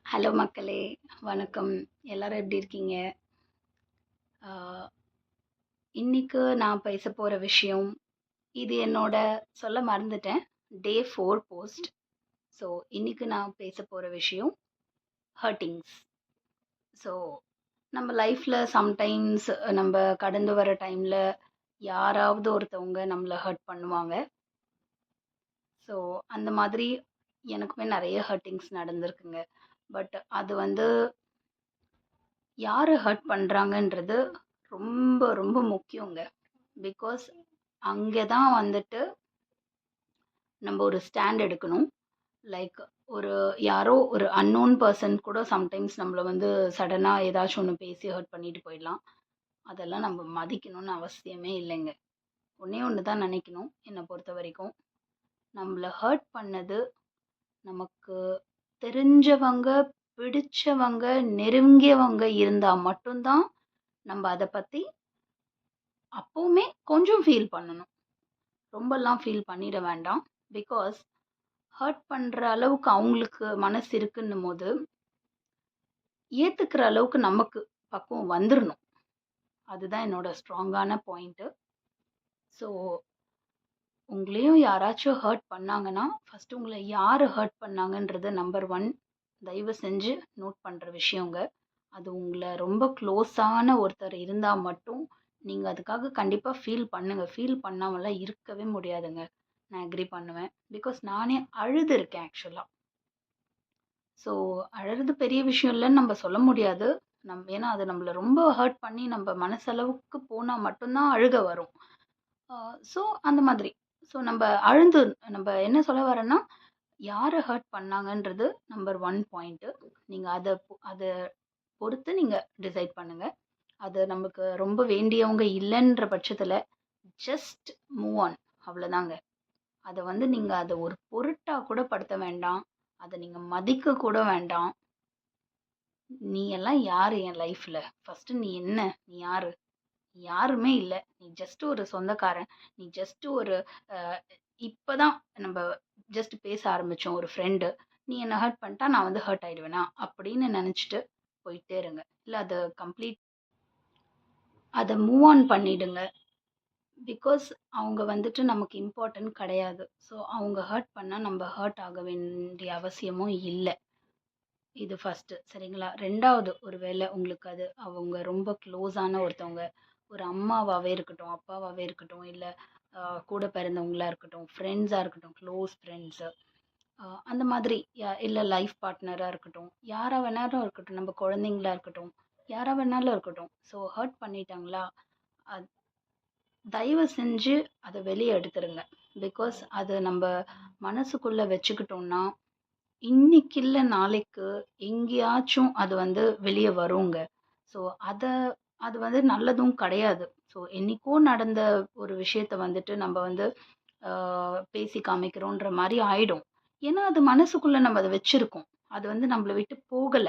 Hello மக்களே! வணக்கம். எல்லாரும் எப்படி இருக்கீங்க? ஆ இன்னைக்கு நான் பேசப் போற விஷயம், இது என்னோட சொல்ல மறந்துட்டேன். டே 4 போஸ்ட். ஸோ, இன்னைக்கு நான் பேசப் போற விஷயம் ஹர்ட்டிங்ஸ். ஸோ, நம்ம லைஃப்ல சம்டைம்ஸ் நம்ப கடந்து வர டைம்ல யாராவது ஒருத்தவங்க நம்மள ஹர்ட் பண்ணுவாங்க. ஸோ, அந்த மாதிரி எனக்குமே நெறைய ஹர்ட்டிங்ஸ் நடந்திருக்குங்க. பட் அது வந்து யார ஹர்ட் பண்றாங்கன்றது ரொம்ப, ரொம்ப முக்கியங்க. பிகாஸ் அங்கே தான் வந்துட்டு நம்ம ஒரு ஸ்டாண்ட் எடுக்கணும். லைக் ஒரு யாரோ ஒரு அன்னோன் பர்சன் கூட சம்டைம்ஸ் நம்மள வந்து சடனா ஏதாச்சும் ஒண்ணு பேசி ஹர்ட் பண்ணிட்டு போயிடலாம். அதெல்லாம் நம்ம மதிக்கணும்னு அவசியமே இல்லைங்க. ஒண்ணே ஒண்ணு தான் நினைக்கணும், என்ன பொறுத்தவரைக்கும். நம்மள ஹர்ட் பண்ணது நமக்கு தெரிஞ்சவங்க, பிடிச்சவங்க, நெருங்கியவங்க இருந்தா மட்டும் தான் நம்ம அத பத்தி அப்பவுமே கொஞ்சம் ஃபீல் பண்ணணும். ரொம்பலாம் ஃபீல் பண்ணிட வேண்டாம். பிகாஸ் ஹர்ட் பண்ற அளவுக்கு அவங்களுக்கு மனசு இருக்குன்னும்போது, ஏத்துக்கிற அளவுக்கு நமக்கு பக்குவம் வந்துரணும். அதுதான் என்னோட ஸ்ட்ராங்கான பாயிண்ட்டு. ஸோ, உங்களையும் யாராச்சும் ஹர்ட் பண்ணாங்கன்னா, ஃபர்ஸ்ட்டு உங்கள யாரு ஹர்ட் பண்ணாங்கன்றது நம்பர் 1 தயவு செஞ்சு நோட் பண்ற விஷயங்க. அது உங்கள ரொம்ப க்ளோஸான ஒருத்தர் இருந்தா மட்டும், நீங்க அதுக்காக கண்டிப்பா ஃபீல் பண்ணுங்க. ஃபீல் பண்ணாமலாம் இருக்கவே முடியாதுங்க. நான் அக்ரி பண்ணுவேன். பிகாஸ் நானே அழுதுருக்கேன் ஆக்சுவலா. ஸோ, அழறது பெரிய விஷயம் இல்லன்னு நம்ம சொல்ல முடியாது. ஏன்னா, அது நம்மள ரொம்ப ஹர்ட் பண்ணி நம்ம மனசளவுக்கு போனா மட்டும் தான் அழுகை வரும். அ ஸோ, அந்த மாதிரி. ஸோ, நம்ப என்ன சொல்ல வரேன்னா, யார ஹர்ட் பண்ணாங்கன்றது நம்பர் 1 பாயிண்ட்டு. நீங்க அத பொறுத்து நீங்க டிசைட் பண்ணுங்க. அது நமக்கு ரொம்ப வேண்டியவங்க இல்லன்ற பட்சத்தில, ஜஸ்ட் மூவ் ஆன் அவ்வளோதாங்க. அத வந்து நீங்க அத ஒரு பொருட்டா கூட படுத்த வேண்டாம். அத நீங்க மதிக்க கூட வேண்டாம். "நீ எல்லாம் யாரு என் லைஃப்ல? ஃபர்ஸ்ட்டு நீ என்ன? நீ யாரு? நீ யாருமே இல்ல. நீ ஜஸ்ட் ஒரு சொந்தக்காரன். நீ ஜஸ்ட் ஒரு அ இப்பதான் நம்ப ஜஸ்ட் பேச ஆரம்பிச்சோம் ஒரு ஃப்ரெண்டு. நீ என்ன ஹர்ட் பண்ணிட்டா நான் வந்து ஹர்ட் ஆயிடுவேனா?" அப்படின்னு நெனச்சுட்டு போயிட்டே இருங்க. இல்ல அத மூவ் ஆன் பண்ணிடுங்க. பிகாஸ் அவங்க வந்துட்டு நமக்கு இம்பார்ட்டன்ட் கிடையாது. ஸோ அவங்க ஹர்ட் பண்ணா நம்ப ஹர்ட் ஆக வேண்டிய அவசியமும் இல்ல. இது ஃபர்ஸ்ட்டு சரிங்களா? 2வது ஒரு வேள உங்களுக்கு அது அவங்க ரொம்ப க்ளோஸான ஒருத்தவங்க, ஒரு அம்மாவாவே இருக்கட்டும், அப்பாவாவே இருக்கட்டும், இல்ல அ கூட பிறந்தவங்களா இருக்கட்டும், ஃப்ரெண்ட்ஸா இருக்கட்டும், க்ளோஸ் ஃப்ரெண்ட்ஸு அந்த மாதிரி இல்ல லைஃப் பார்ட்னரா இருக்கட்டும், யாரா வேணாலும் இருக்கட்டும், நம்ம குழந்தைங்களா இருக்கட்டும், யாரா வேணாலும் இருக்கட்டும். ஸோ ஹர்ட் பண்ணிட்டாங்களா, அத் தயவு செஞ்சு அத வெளிய எடுத்துருங்க. பிகாஸ் அது நம்ப மனசுக்குள்ள வச்சுக்கிட்டோம்னா, இன்னைக்கு இல்ல நாளைக்கு எங்கேயாச்சும் அது வந்து வெளிய வருங்க. ஸோ அத அது வந்து நல்லதும் கிடையாது. ஸோ என்னைக்கோ நடந்த ஒரு விஷயத்த வந்துட்டு நம்ப வந்து ஆ பேசி காமிக்கிறோன்ற மாரி ஆயிடும். ஏன்னா, அது மனசுக்குள்ள நம்ம அத வச்சிருக்கோம். அது வந்து நம்மள விட்டு போகல.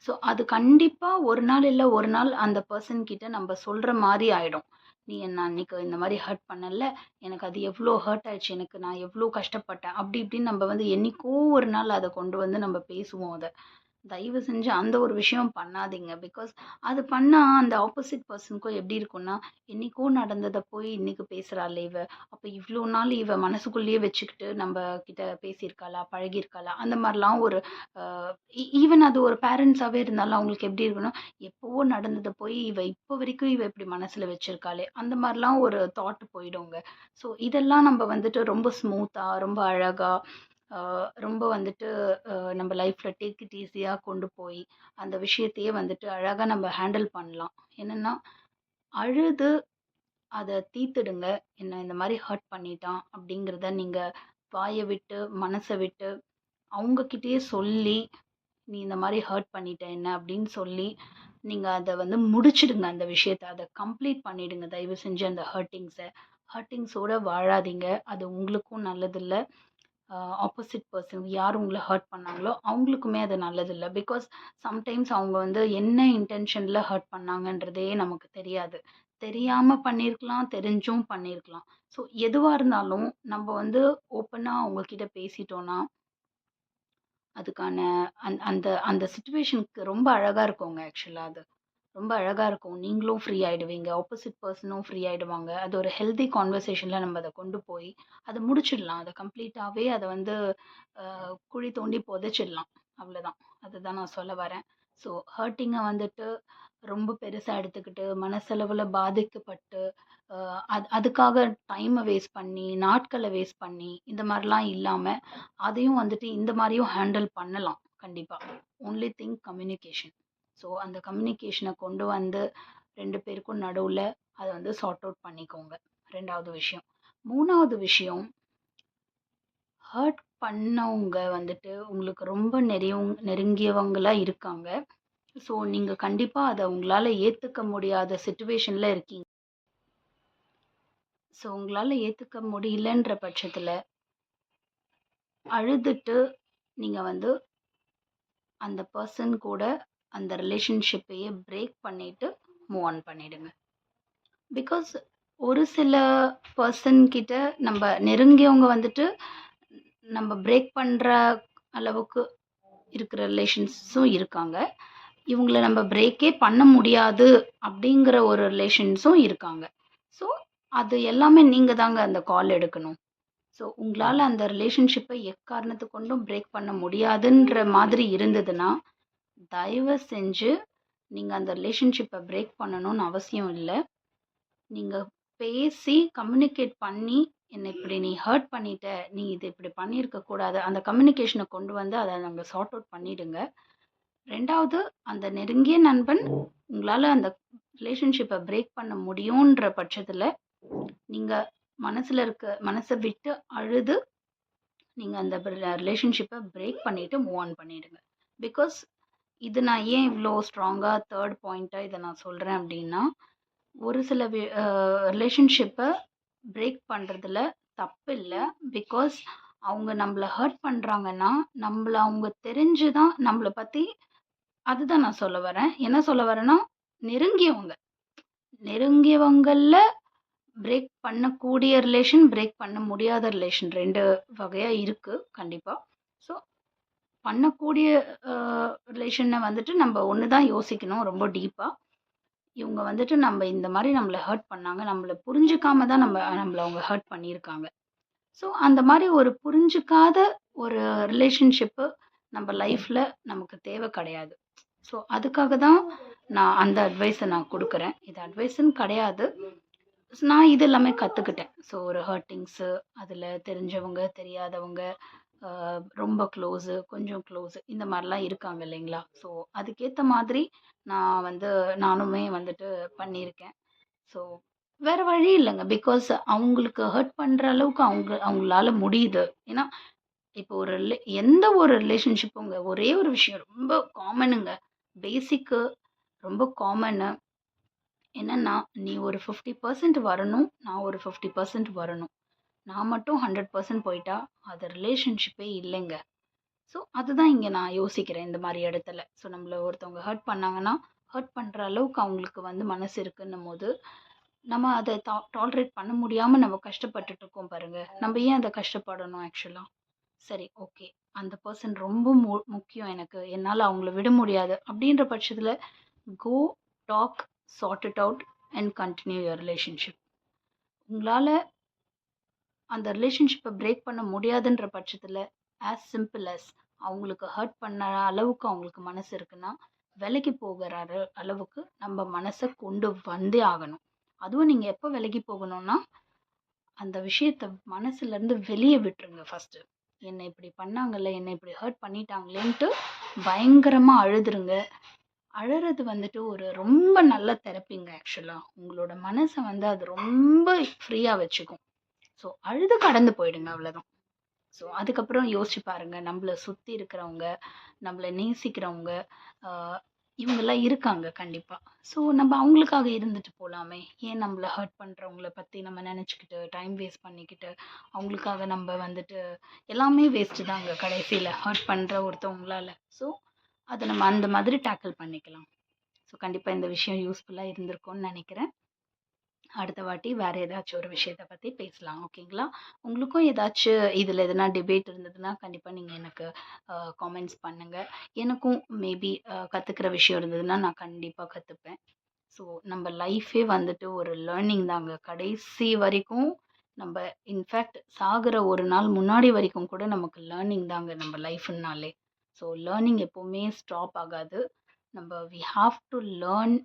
ஸோ அது கண்டிப்பா ஒரு நாள் இல்ல ஒரு நாள் அந்த பெர்சன் கிட்ட நம்ப சொல்ற மாரி ஆயிடும். "நீ என்ன அன்னைக்கு இந்த மாரி ஹர்ட் பண்ணல்ல, எனக்கு அது எவ்ளோ ஹர்ட் ஆயிடுச்சு. எனக்கு நான் எவ்ளோ கஷ்டப்பட்டேன்." அப்படி இப்படின்னு நம்ப வந்து என்னைக்கோ ஒரு நாள் அத கொண்டு வந்து நம்ப பேசுவோம் அத. தயவு செஞ்சு அந்த ஒரு விஷயம் பண்ணாதீங்க. பிகாஸ் அது பண்ணா அந்த ஆப்போசிட் பெர்சனுக்கும் எப்படி இருக்கும்னா, என்னைக்கோ நடந்தத போய் இன்னைக்கு பேசுறாளே இவ. அப்ப இவ்ளோ நாள் இவ மனசுக்குள்ளேயே வச்சுக்கிட்டு நம்ப கிட்ட பேசியிருக்காளா, பழகியிருக்காளா, அந்த மாரிலாம் ஒரு அ ஈவன் அது ஒரு பேரண்ட்ஸாவே இருந்தாலும் அவங்களுக்கு எப்படி இருக்கும்னா, எப்பவோ நடந்தத போய் இவ இப்ப வரைக்கும் இவ இப்படி மனசுல வச்சிருக்காளே, அந்த மாரிலாம் ஒரு தாட் போயிடுங்க. ஸோ இதெல்லாம் நம்ப வந்துட்டு ரொம்ப ஸ்மூத்தா, ரொம்ப அழகா, அ ரொம்ப வந்துட்டு நம்ம லைஃப்ல டேக் இட் ஈஸியா கொண்டு போய், அந்த விஷயத்தையே வந்துட்டு அழகா நம்ம ஹேண்டில் பண்ணலாம். என்னன்னா, அழுது அத தீர்த்துடுங்க. என்ன இந்த மாரி ஹர்ட் பண்ணிட்டான் அப்படிங்கிறத நீங்க வாய விட்டு, மனச விட்டு அவங்க கிட்டயே சொல்லி, "நீ இந்த மாரி ஹர்ட் பண்ணிட்ட என்ன" அப்படின்னு சொல்லி, நீங்க அத வந்து முடிச்சிடுங்க அந்த விஷயத்த. அத கம்ப்ளீட் பண்ணிடுங்க தயவு செஞ்சு அந்த ஹர்ட்டிங்ஸ. ஹர்ட்டிங்ஸோட வாழாதீங்க. அது உங்களுக்கும் நல்லதில்ல. ஆப்போசிட் பெர்சன் யார் உங்கள ஹர்ட் பண்ணாங்களோ, அவங்களுக்குமே அது நல்லதில்ல. பிகாஸ் சம்டைம்ஸ் அவங்க வந்து என்ன இன்டென்ஷன்ல ஹர்ட் பண்ணாங்கன்றதே நமக்கு தெரியாது. தெரியாம பண்ணியிருக்கலாம், தெரிஞ்சும் பண்ணியிருக்கலாம். ஸோ எதுவா இருந்தாலும் நம்ம வந்து ஓப்பனா அவங்க கிட்ட பேசிட்டோம்னா, அதுக்கான அந்த அந்த சிச்சுவேஷனுக்கு ரொம்ப அழகா இருக்குங்க ஆக்சுவலா அது. ரொம்ப அழகா இருக்கும். நீங்களும் ஃப்ரீ ஆயிடுவீங்க. ஆப்போசிட் பெர்சனும் ஃப்ரீ ஆயிடுவாங்க. அது ஒரு ஹெல்தி கான்வர்சேஷன்ல நம்ம அத கொண்டு போய், அத முடிச்சிடலாம். அத கம்ப்ளீட்டாவே அத வந்து அ குழி தோண்டி புதைச்சிடலாம். அவ்வளதான். அதுதான் நான் சொல்ல வரேன். ஸோ ஹர்ட்டிங்க வந்துட்டு ரொம்ப பெருசா எடுத்துக்கிட்டு, மனசளவுல பாதிக்கப்பட்டு, அ அதுக்காக டைம வேஸ்ட் பண்ணி, நாட்கள வேஸ்ட் பண்ணி, இந்த மாரிலாம் இல்லாம, அதையும் வந்துட்டு இந்த மாரியும் ஹேண்டில் பண்ணலாம். கண்டிப்பா. Only thing communication. ஸோ அந்த கம்யூனிகேஷன கொண்டு வந்து 2 பேருக்கும் நடுவுல அத வந்து சார்ட் அவுட் பண்ணிக்கோங்க. 2வது விஷயம். 3வது விஷயம், ஹர்ட் பண்ணவங்க வந்துட்டு உங்களுக்கு ரொம்ப நெருங்கியவங்களா இருக்காங்க. ஸோ நீங்க கண்டிப்பா அத உங்களால ஏத்துக்க முடியாத சிச்சுவேஷன்ல இருக்கீங்க. ஸோ உங்களால ஏத்துக்க முடியலன்ற பட்சத்துல, அழுதுட்டு நீங்க வந்து அந்த பெர்சன் கூட அந்த ரிலேஷன்ஷிப்பையே பிரேக் பண்ணிட்டு மூவ் ஆன் பண்ணிடுங்க. பிகாஸ் ஒரு சில பெர்சன் கிட்ட நம்ம நெருங்கியவங்க வந்துட்டு நம்ம பிரேக் பண்ற அளவுக்கு இருக்கிற ரிலேஷன்ஸும் இருக்காங்க. இவங்கள நம்ம பிரேக்கே பண்ண முடியாது அப்படிங்கிற ஒரு ரிலேஷன்ஸும் இருக்காங்க. ஸோ அது எல்லாமே நீங்க தாங்க அந்த கால் எடுக்கணும். ஸோ உங்களால அந்த ரிலேஷன்ஷிப்பை எக்காரணத்து கொண்டும் பிரேக் பண்ண முடியாதுன்ற மாதிரி இருந்ததுன்னா, தயவு செஞ்சு நீங்க அந்த ரிலேஷன்ஷிப்பை பிரேக் பண்ணணும்னு அவசியம் இல்ல. நீங்க பேசி கம்யூனிகேட் பண்ணி, "என்ன இப்படி நீ ஹர்ட் பண்ணிட்ட. நீ இது இப்படி பண்ணியிருக்க கூடாது." அந்த கம்யூனிகேஷன கொண்டு வந்து அத நம்ம சார்ட் அவுட் பண்ணிடுங்க. 2வது அந்த நெருங்கிய நண்பன் உங்களால அந்த ரிலேஷன்ஷிப்ப பிரேக் பண்ண முடியுன்ற பட்சத்துல, நீங்க மனச விட்டு அழுது, நீங்க அந்த ரிலேஷன்ஷிப்ப பிரேக் பண்ணிட்டு மூவ் ஆன் பண்ணிடுங்க. பிகாஸ் இது நான் ஏன் இவ்ளோ ஸ்ட்ராங்கா 3 பாயிண்ட்டா இத நான் சொல்றேன் அப்டின்னா, ஒரு சில ரிலேஷன்ஷிப்ப பிரேக் பண்றதுல தப்பில்ல. பிகாஸ் அவங்க நம்மள ஹர்ட் பண்றாங்கன்னா, நம்மள அவங்க தெரிஞ்சு தான் நம்மள பத்தி அதுதான் நான் சொல்ல வரேன். என்ன சொல்ல வரேன்னா, நெருங்கியவங்க. நெருங்கியவங்கள்ல பிரேக் பண்ணக்கூடிய ரிலேஷன், பிரேக் பண்ண முடியாத ரிலேஷன் 2 வகையா இருக்கு கண்டிப்பா. ஸோ பண்ணக்கூடிய அ ரிலேஷன வந்துட்டு நம்ம ஒண்ணு தான் யோசிக்கணும் ரொம்ப டீப்பா. இவங்க வந்துட்டு நம்ம இந்த மாரி நம்மள ஹர்ட் பண்ணாங்க. நம்மள புரிஞ்சுக்காம தான் நம்மள அவங்க ஹர்ட் பண்ணியிருக்காங்க. ஸோ அந்த மாரி ஒரு புரிஞ்சுக்காத ஒரு ரிலேஷன்ஷிப்பு நம்ம லைஃப்ல நமக்கு தேவ கிடையாது. ஸோ அதுக்காக தான் நான் அந்த நான் குடுக்குறேன். இது அட்வைஸ்ன்னு கிடையாது. நான் இது எல்லாமே கத்துக்கிட்டேன். ஸோ ஒரு ஹர்ட்டிங்ஸு, அதில தெரிஞ்சவங்க, தெரியாதவங்க, அ ரொம்ப க்ளோஸு, கொஞ்சம் க்ளோஸு இந்த மாரிலாம் இருக்காங்க இல்லைங்களா? ஸோ அதுக்கேத்த மாதிரி நானுமே வந்துட்டு பண்ணியிருக்கேன். ஸோ வேற வழி இல்லங்க. பிகாஸ் அவங்களுக்கு ஹர்ட் பண்ற அளவுக்கு அவங்களால முடியுது. ஏன்னா, இப்போ எந்த ஒரு ரிலேஷன்ஷிப்புங்க ஒரே ஒரு விஷயம் ரொம்ப காமனுங்க. பேசிக்கு ரொம்ப காமனு. என்னன்னா, நீ ஒரு 50% வரணும். நான் ஒரு 50% வரணும். நான் மட்டும் 100% போயிட்டா, அது ரிலேஷன்ஷிப்பே இல்லைங்க. ஸோ, அதுதான் இங்க நான் யோசிக்கிறேன் இந்த மாரி இடத்துல. ஸோ, நம்மள ஒருத்தவங்க ஹர்ட் பண்ணாங்கன்னா, ஹர்ட் பண்ற அளவுக்கு அவங்களுக்கு வந்து மனசு இருக்குன்னும்போது, நம்ம அத டாலரேட் பண்ண முடியாம நம்ம கஷ்டப்பட்டுட்டு இருக்கோம் பாருங்க. நம்ம ஏன் அத கஷ்டப்படணும் ஆக்சுவலா? சரி, ஓகே. அந்த பெர்சன் ரொம்ப முக்கியம் எனக்கு. என்னால அவங்கள விட முடியாது. அப்படின்ற பட்சத்துல, go talk, sort it out and continue your relationship. உங்களால அந்த ரிலேஷன்ஷிப்ப பிரேக் பண்ண முடியாதுன்ற பட்சத்துல, ஆஸ் சிம்பிள் அஸ் அவங்களுக்கு ஹர்ட் பண்ண அளவுக்கு அவங்களுக்கு மனசு இருக்குன்னா, விலகி போகிற அளவுக்கு நம்ம மனச கொண்டு வந்தே ஆகணும். அதுவும் நீங்க எப்ப விலகி போகணும்னா, அந்த விஷயத்த மனசுலருந்து வெளிய விட்டுருங்க ஃபர்ஸ்ட்டு. என்ன இப்படி பண்ணாங்கல்ல, என்ன இப்படி ஹர்ட் பண்ணிட்டாங்களேன்ட்டு பயங்கரமா அழுதுருங்க. அழறது வந்துட்டு ஒரு ரொம்ப நல்ல தெரப்பிங்க ஆக்சுவலா. உங்களோட மனச வந்து அது ரொம்ப ஃப்ரீயா வச்சுக்கும். ஸோ அழுது கடந்து போயிடுங்க அவ்வளோதான். ஸோ அதுக்கப்புறம் யோசிச்சு பாருங்க. நம்மள சுத்தி இருக்கிறவங்க, நம்மள நேசிக்கிறவங்க, ஆ இவங்கலாம் இருக்காங்க கண்டிப்பா. ஸோ நம்ம அவங்களுக்காக இருந்துட்டு போலாமே. ஏன் நம்மள ஹர்ட் பண்றவங்கள பத்தி நம்ம நெனச்சுக்கிட்டு, டைம் வேஸ்ட் பண்ணிக்கிட்டு, அவங்களுக்காக நம்ம வந்துட்டு எல்லாமே வேஸ்ட்டு தாங்க கடைசில ஹர்ட் பண்ற ஒருத்தவங்களால. ஸோ அத நம்ம அந்த மாதிரி டேக்கிள் பண்ணிக்கலாம். ஸோ கண்டிப்பா இந்த விஷயம் யூஸ்ஃபுல்லா இருந்திருக்கும்னு நெனைக்கிறேன். அடுத்த வாட்டி வேற ஏதாச்சும் ஒரு விஷயத்த பத்தி பேசலாம். ஓகேங்களா? உங்களுக்கும் இதுல எதனா டிபேட் இருந்ததுன்னா, கண்டிப்பா நீங்க எனக்கு காமெண்ட்ஸ் பண்ணுங்க. எனக்கும் மேபி கத்துக்கிற விஷயம் இருந்ததுன்னா, நான் கண்டிப்பா கத்துப்பேன். ஸோ நம்ம லைஃபே வந்துட்டு ஒரு லேர்னிங் தாங்க. கடைசி வரைக்கும் நம்ப இன்ஃபேக்ட் சாகுற ஒரு நாள் முன்னாடி வரைக்கும் கூட நமக்கு லேர்னிங் தாங்க நம்ம லைஃப்னாலே. ஸோ லேர்னிங் எப்பவுமே ஸ்டாப் ஆகாது. We have to learn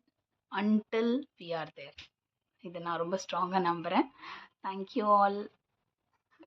until we are there. இத நான் ரொம்ப ஸ்ட்ராங்கா நம்புறேன். Thank you all.